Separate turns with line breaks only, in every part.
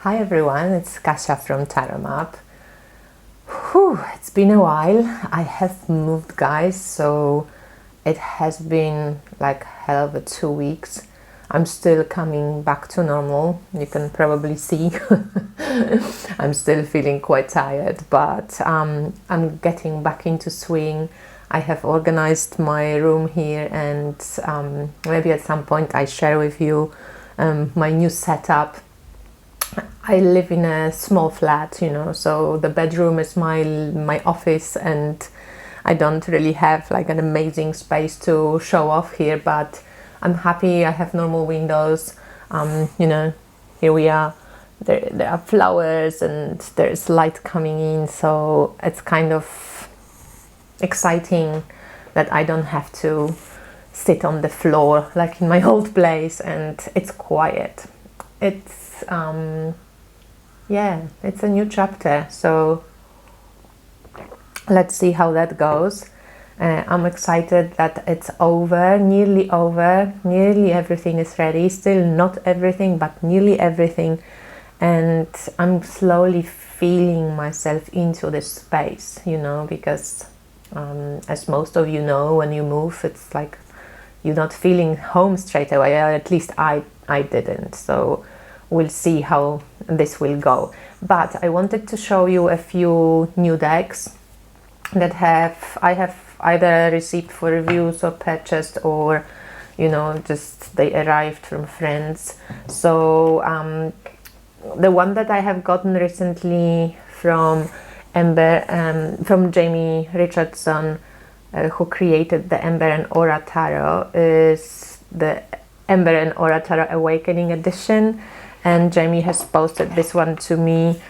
Hi everyone, it's Kasia from Tarot Map. It's been a while. I have moved, guys, so it has been like hell of a 2 weeks. I'm still coming back to normal. You can probably see I'm still feeling quite tired, but I'm getting back into swing. I have organized my room here, and maybe at some point I share with you my new setup. I live in a small flat, so the bedroom is my office, and I don't really have like an amazing space to show off here, but I'm happy. I have normal windows. Here we are. There are flowers and there's light coming in, so it's kind of exciting that I don't have to sit on the floor like in my old place, and it's quiet. It's it's a new chapter, so let's see how that goes. I'm excited that it's over, nearly everything is ready. Still not everything, but nearly everything, and I'm slowly feeling myself into this space, because as most of you know, when you move, it's like you're not feeling home straight away, or at least I didn't. So we'll see how this will go. But I wanted to show you a few new decks that I have either received for reviews or purchased, or just they arrived from friends. So the one that I have gotten recently from from Jamie Richardson, who created the Ember and Aura Tarot, is the Ember and Aura Tarot Awakening Edition. And Jamie has posted this one to me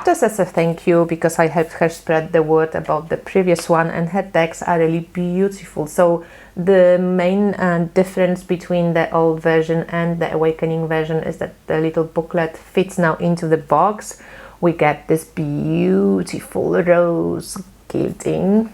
just as a thank you, because I helped her spread the word about the previous one, and her decks are really beautiful. So the main difference between the old version and the Awakening version is that the little booklet fits now into the box. We get this beautiful rose gilding.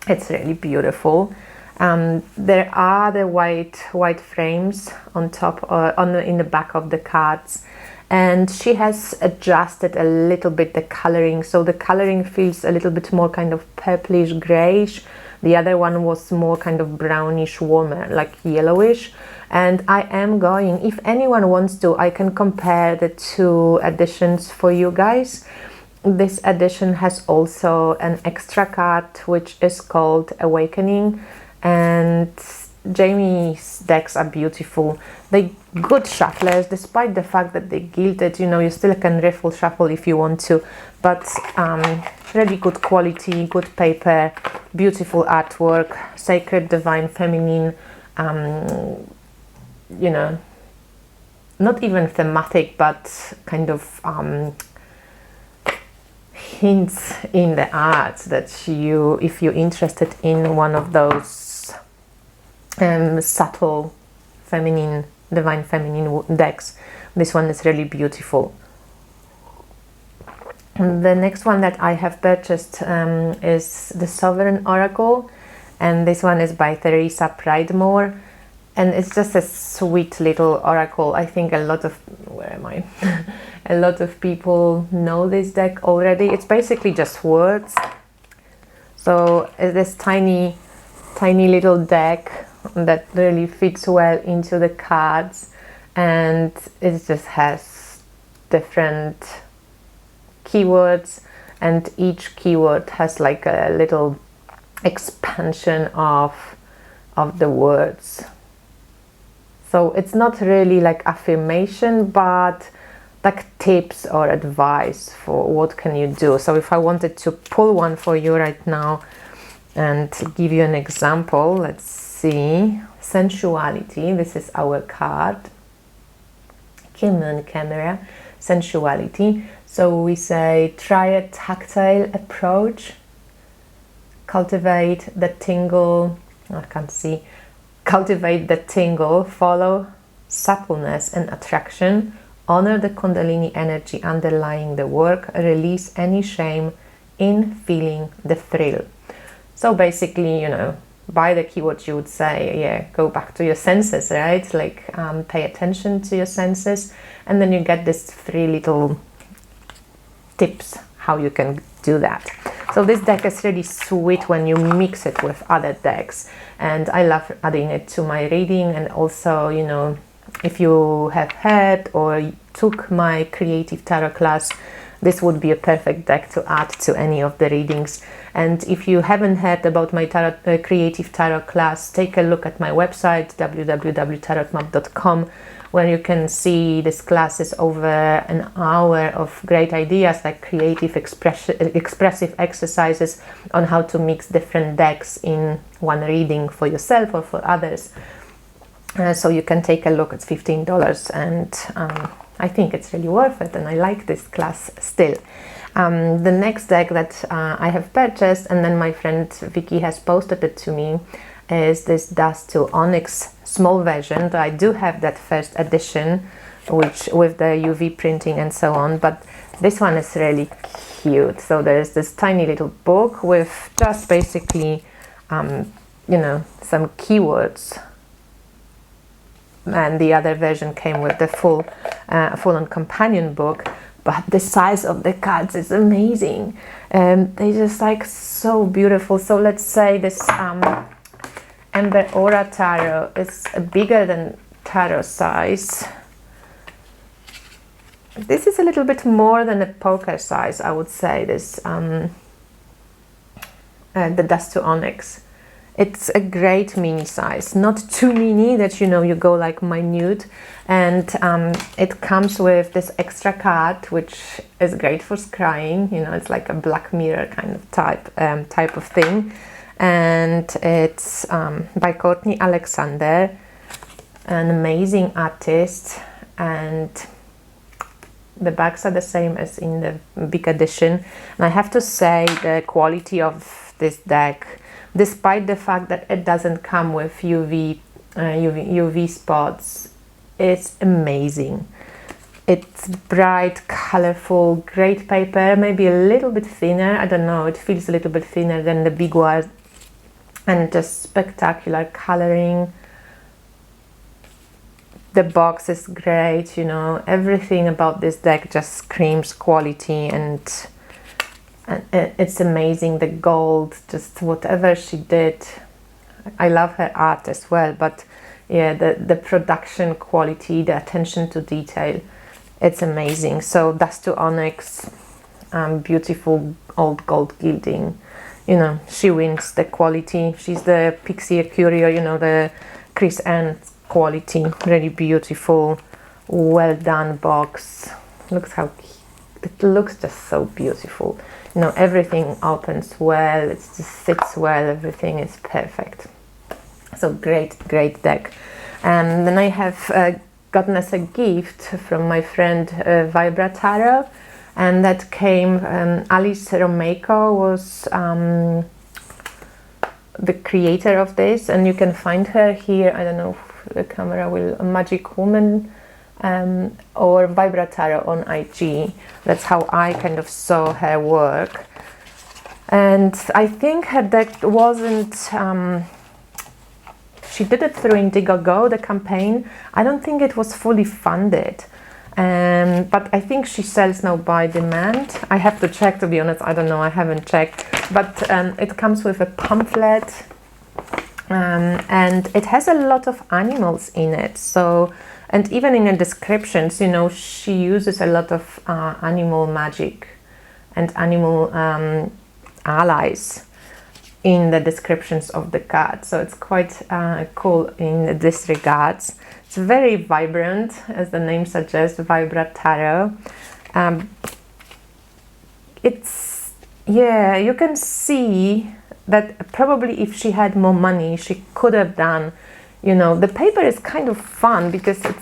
It's really beautiful. There are the white frames on top, in the back of the cards, and she has adjusted a little bit the coloring, so the coloring feels a little bit more kind of purplish grayish. The other one was more kind of brownish, warmer, like yellowish. And I am going, if anyone wants to, I can compare the two editions for you guys. This edition has also an extra card which is called Awakening, and Jamie's decks are beautiful. They're good shufflers, despite the fact that they gilded. You still can riffle shuffle if you want to, but really good quality, good paper, beautiful artwork, sacred, divine, feminine. Not even thematic, but kind of hints in the art that if you're interested in one of those subtle feminine, divine feminine decks, this one is really beautiful. The next one that I have purchased is the Sovereign Oracle, and this one is by Theresa Pridemore, and it's just a sweet little oracle. I think a lot of a lot of people know this deck already. It's basically just words. So this tiny little deck that really fits well into the cards, and it just has different keywords, and each keyword has like a little expansion of the words. So it's not really like affirmation, but like tips or advice for what can you do. So if I wanted to pull one for you right now and give you an example, let's see. Sensuality, this is our card. Moon Camera, sensuality. So we say, try a tactile approach, cultivate the tingle, cultivate the tingle, follow suppleness and attraction, honor the Kundalini energy underlying the work, release any shame in feeling the thrill. So basically, by the keywords, you would say, yeah, go back to your senses, right? Like pay attention to your senses, and then you get these 3 little tips how you can do that. So this deck is really sweet when you mix it with other decks, and I love adding it to my reading. And also, you know, if you have heard or took my creative tarot class, this would be a perfect deck to add to any of the readings. And if you haven't heard about my creative tarot class, take a look at my website www.tarotmap.com, where you can see this class is over an hour of great ideas, like creative expressive exercises on how to mix different decks in one reading for yourself or for others. So you can take a look. It's $15, and I think it's really worth it, and I like this class still. The next deck that I have purchased, and then my friend Vicky has posted it to me, is this Dust to Onyx small version. I do have that first edition, which with the UV printing and so on, but this one is really cute. So there's this tiny little book with just basically, you know, some keywords, and the other version came with the full-on companion book. But the size of the cards is amazing, and they just like so beautiful. So let's say this Ember Aura Tarot is bigger than tarot size. This is a little bit more than a poker size, I would say, this the Dust to Onyx. It's a great mini size, not too mini that, you know, you go like minute. And it comes with this extra card, which is great for scrying. You know, it's like a Black Mirror kind of type of thing. And it's by Courtney Alexander, an amazing artist. And the backs are the same as in the big edition. And I have to say, the quality of this deck, despite the fact that it doesn't come with UV spots, it's amazing. It's bright, colorful, great paper, maybe a little bit thinner. I don't know, it feels a little bit thinner than the big one. And just spectacular coloring. The box is great, you know, everything about this deck just screams quality, and it's amazing. The gold, just whatever she did. I love her art as well, but yeah, the production quality, the attention to detail, it's amazing. So Dust to Onyx, beautiful old gold gilding. You know, she wins the quality. She's the Pixie Curio, you know, the Chris Ann quality. Really beautiful, well done box. Looks how it looks, just so beautiful. You know, everything opens well, it just sits well, everything is perfect. So great deck. And then I have gotten as a gift from my friend Vibra Tarot, and that came, Alice Romejko was the creator of this, and you can find her here. I don't know if the camera will, Magic Woman or Vibra Tarot on IG. That's how I kind of saw her work. And I think her deck wasn't, she did it through Indiegogo, the campaign. I don't think it was fully funded. But I think she sells now by demand. I have to check, to be honest, I don't know, I haven't checked. But it comes with a pamphlet, and it has a lot of animals in it. So, and even in the descriptions, you know, she uses a lot of animal magic and animal allies in the descriptions of the cards. So it's quite cool in this regards. It's very vibrant, as the name suggests, Vibra Tarot. It's, yeah, you can see that probably if she had more money, she could have done, you know, the paper is kind of fun because it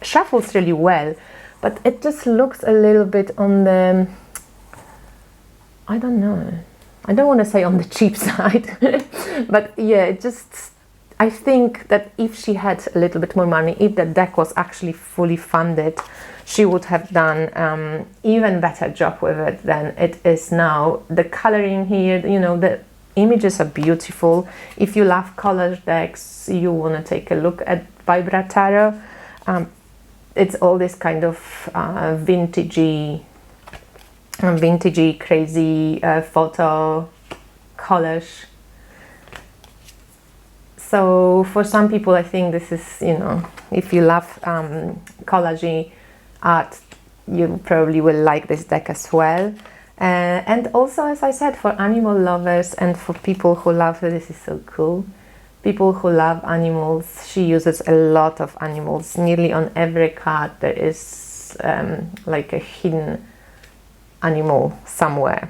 shuffles really well, but it just looks a little bit on the, I don't know, I don't want to say on the cheap side, but yeah, it just, I think that if she had a little bit more money, if the deck was actually fully funded, she would have done even better job with it than it is now. The coloring here, you know, images are beautiful. If you love collage decks, you want to take a look at Vibra Tarot. It's all this kind of vintagey, crazy photo collage. So for some people, I think this is, you know, if you love collage art, you probably will like this deck as well. And also, as I said, for animal lovers and for people who love, this is so cool, people who love animals. She uses a lot of animals. Nearly on every card there is like a hidden animal somewhere.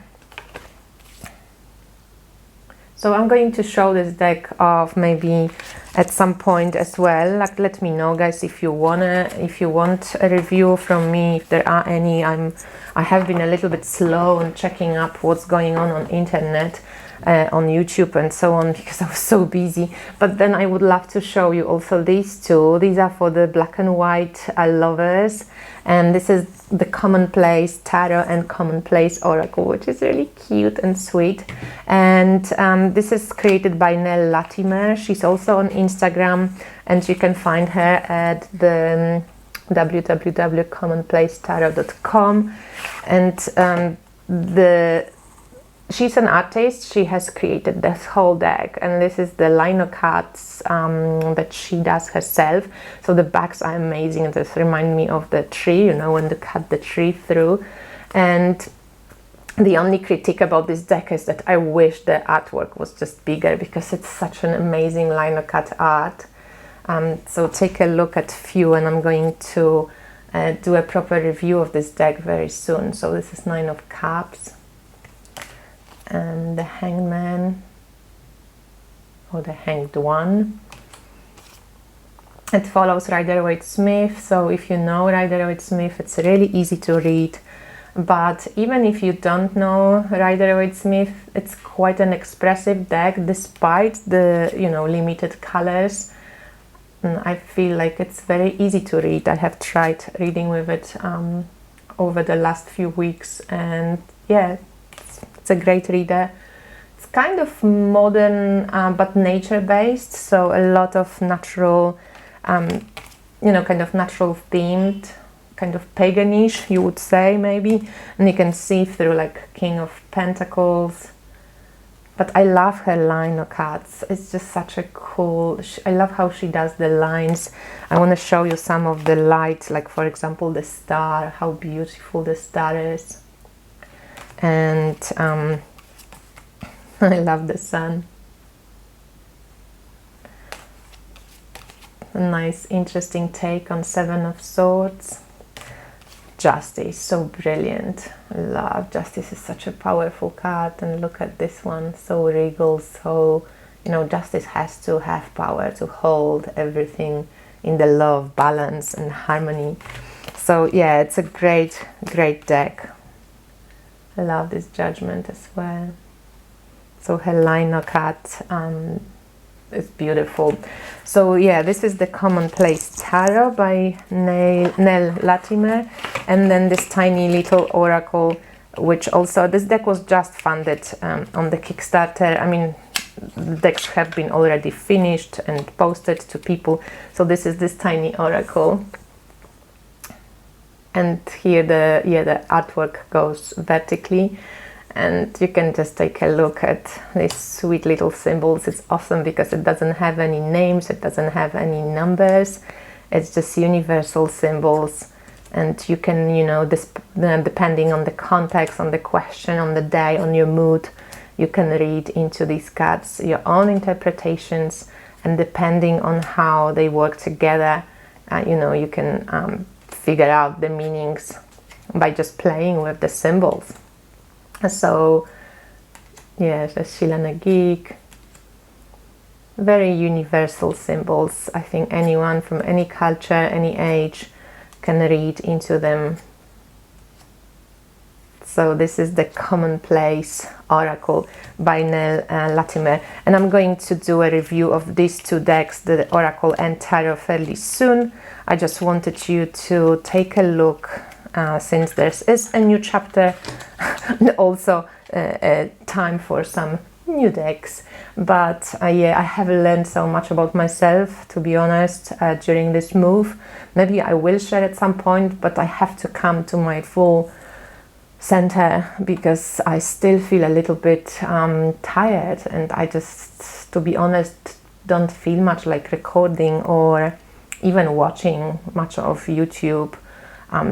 So I'm going to show this deck off maybe at some point as well. Like, let me know, guys, if you want a review from me, if there are any. I have been a little bit slow on checking up what's going on internet, on YouTube and so on, because I was so busy. But then I would love to show you also these two. These are for the black and white lovers, and this is the Commonplace Tarot and Commonplace Oracle, which is really cute and sweet. And this is created by Nell Latimer. She's also on Instagram, and you can find her at the www.commonplacetarot.com. And she's an artist. She has created this whole deck, and this is the lino cards that she does herself. So the backs are amazing. This remind me of the tree, you know, when they cut the tree through. And the only critique about this deck is that I wish the artwork was just bigger, because it's such an amazing lino cut art. So take a look at few, and I'm going to do a proper review of this deck very soon. So this is 9 of Cups. And the Hangman, or the Hanged One. It follows Rider-Waite-Smith. So if you know Rider-Waite-Smith, it's really easy to read. But even if you don't know Rider-Waite-Smith, it's quite an expressive deck, despite the, you know, limited colors. I feel like it's very easy to read. I have tried reading with it over the last few weeks, and yeah, it's a great reader. It's kind of modern, but nature-based, so a lot of natural, you know, kind of natural themed, kind of paganish, you would say, maybe. And you can see through like King of Pentacles. But I love her lino cards. It's just such a cool, I love how she does the lines. I want to show you some of the lights, like for example the star, how beautiful the star is. And I love the sun. A nice, interesting take on 7 of Swords. Justice, so brilliant. I love Justice. Is such a powerful card, and look at this one, so regal. So, you know, Justice has to have power to hold everything in the love, balance and harmony. So yeah, it's a great deck. I love this Judgment as well. So her lino card is beautiful. So yeah, this is the Commonplace Tarot by Nell Latimer, and then this tiny little oracle, which also, this deck was just funded on the Kickstarter. I mean, the decks have been already finished and posted to people. So this is this tiny oracle. And here the artwork goes vertically, and you can just take a look at these sweet little symbols. It's awesome because it doesn't have any names, it doesn't have any numbers. It's just universal symbols, and you can, you know, depending on the context, on the question, on the day, on your mood, you can read into these cards your own interpretations, and depending on how they work together, you know, you can figure out the meanings by just playing with the symbols. So yeah, the Sheila Nagik, very universal symbols. I think anyone from any culture, any age can read into them. So this is the Commonplace Oracle by Nell Latimer, and I'm going to do a review of these two decks, the Oracle and Tarot, fairly soon. I just wanted you to take a look, since there is a new chapter, and also time for some new decks. But yeah, I have learned so much about myself, to be honest, during this move. Maybe I will share at some point, but I have to come to my full center because I still feel a little bit tired, and I just, to be honest, don't feel much like recording or even watching much of YouTube.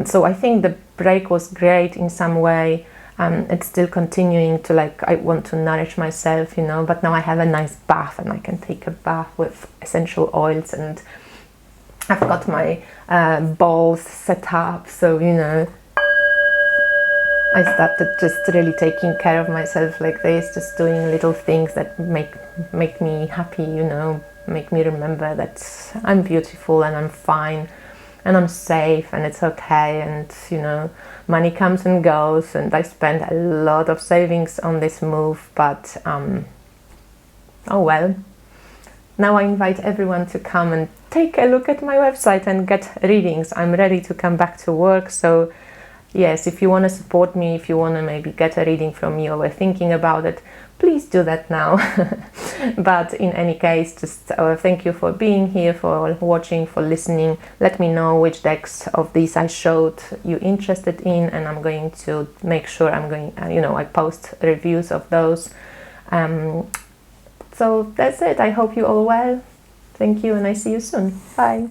So I think the break was great in some way. It's still continuing to, like, I want to nourish myself, you know, but now I have a nice bath and I can take a bath with essential oils, and I've got my bowls set up, so, you know, I started just really taking care of myself like this, just doing little things that make me happy, you know, make me remember that I'm beautiful and I'm fine and I'm safe and it's okay, and, you know, money comes and goes, and I spent a lot of savings on this move, but oh well. Now I invite everyone to come and take a look at my website and get readings. I'm ready to come back to work, so yes, if you want to support me, if you want to maybe get a reading from me or were thinking about it, please do that now. But in any case, just thank you for being here, for watching, for listening. Let me know which decks of these I showed you interested in, and I'm going to make sure I post reviews of those. So that's it. I hope you all well. Thank you, and I see you soon. Bye.